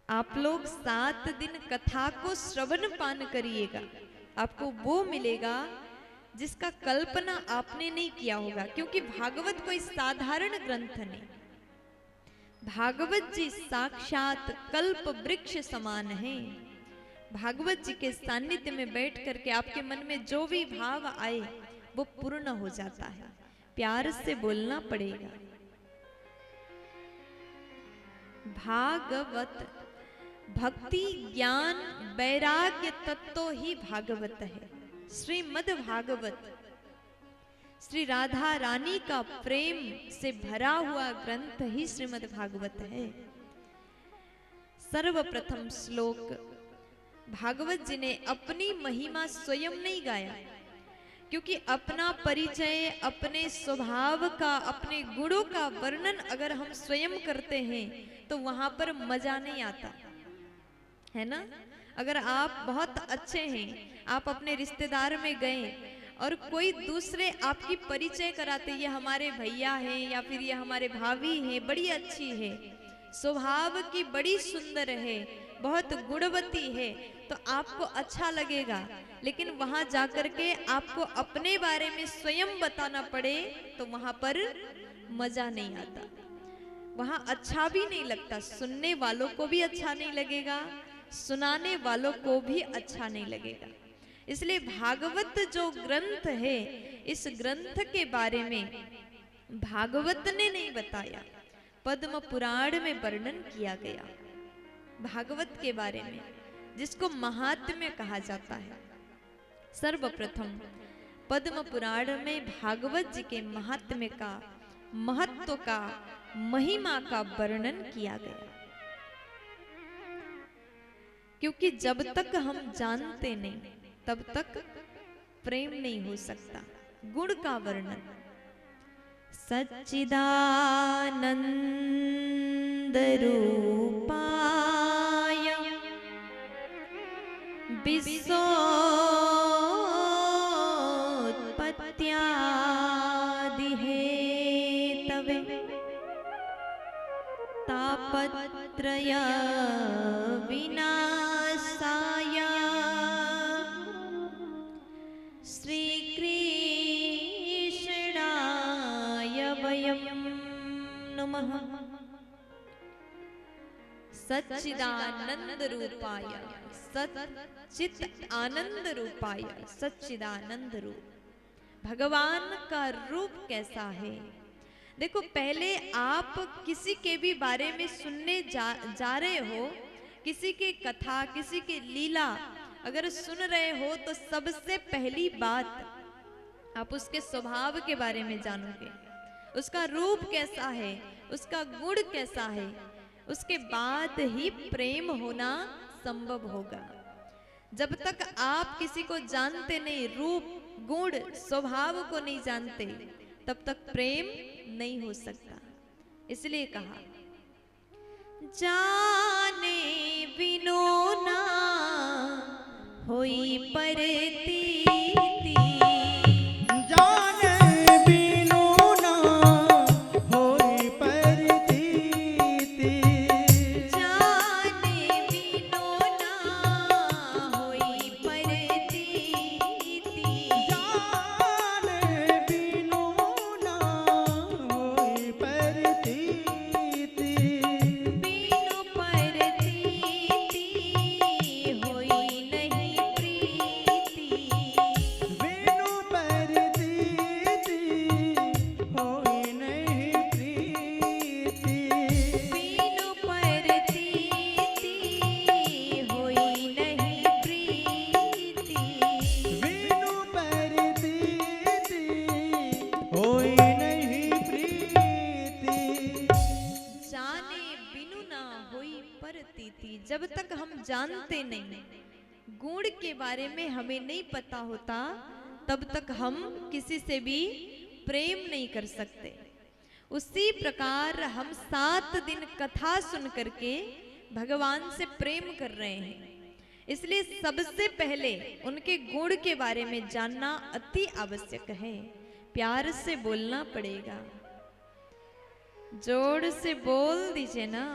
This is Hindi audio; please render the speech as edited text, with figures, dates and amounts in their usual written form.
आप लोग 7 दिन कथा को श्रवण पान करिएगा, आपको वो मिलेगा जिसका कल्पना आपने नहीं किया होगा। क्योंकि भागवत कोई साधारण ग्रंथ नहीं, भागवत जी साक्षात कल्प वृक्ष समान है। भागवत जी के सानिध्य में बैठ करके आपके मन में जो भी भाव आए वो पूर्ण हो जाता है। प्यार से बोलना पड़ेगा। भागवत भक्ति ज्ञान वैराग्य तत्व ही भागवत है। श्रीमद् भागवत श्री राधा रानी का प्रेम से भरा हुआ ग्रंथ ही श्रीमद् भागवत है। सर्वप्रथम श्लोक भागवत जी ने अपनी महिमा स्वयं नहीं गाया, क्योंकि अपना परिचय, अपने स्वभाव का, अपने गुणों का वर्णन अगर हम स्वयं करते हैं तो वहां पर मजा नहीं आता है ना। अगर आप बहुत अच्छे हैं, आप अपने रिश्तेदार में गए और कोई दूसरे आपकी परिचय कराते, ये हमारे भैया हैं या फिर ये हमारे भाभी हैं, बड़ी अच्छी है, स्वभाव की बड़ी सुंदर है, बहुत गुणवती है, तो आपको अच्छा लगेगा। लेकिन वहां जाकर के आपको अपने बारे में स्वयं बताना पड़े तो वहां पर मजा नहीं आता, वहां अच्छा भी नहीं लगता, सुनने वालों को भी अच्छा नहीं लगेगा, सुनाने वालों को भी अच्छा नहीं लगेगा। इसलिए भागवत जो ग्रंथ है, इस ग्रंथ के बारे में भागवत ने नहीं बताया, पद्म पुराण में वर्णन किया गया भागवत के बारे में, जिसको महात्म्य कहा जाता है। सर्वप्रथम पद्म पुराण में भागवत जी के महात्म्य का, महत्व का, महिमा का वर्णन किया गया। क्योंकि जब तक हम जानते नहीं तब तक प्रेम नहीं हो सकता। गुण का वर्णन सच्चिदानंद रूपाय विश्वोत्पत्त्यादि हेतवे तापत्रय विनाशाय श्रीकृष्णाय वयं नमः। सच्चिदानंद रूपाय, सच्चित आनंद रूपाय, सच्चिदानंद रूप। भगवान का रूप कैसा है? देखो, पहले आप किसी के भी बारे में सुनने जा रहे हो, किसी के कथा, किसी के लीला अगर सुन रहे हो तो सबसे पहली बात आप उसके स्वभाव के बारे में जानोगे, उसका रूप कैसा है, उसका गुण कैसा है, उसके बाद ही प्रेम होना संभव होगा। जब तक आप किसी को जानते नहीं, रूप गुण स्वभाव को नहीं जानते, तब तक प्रेम नहीं हो सकता। इसलिए कहा जाने बिनो ना होई परतीति, जब तक हम जानते नहीं, गुण के बारे में हमें नहीं पता होता, तब तक हम किसी से भी प्रेम नहीं कर सकते। उसी प्रकार हम 7 दिन कथा सुन करके भगवान से प्रेम कर रहे हैं। इसलिए सबसे पहले उनके गुण के बारे में जानना अति आवश्यक है। प्यार से बोलना पड़ेगा, जोर से बोल दीजिए ना।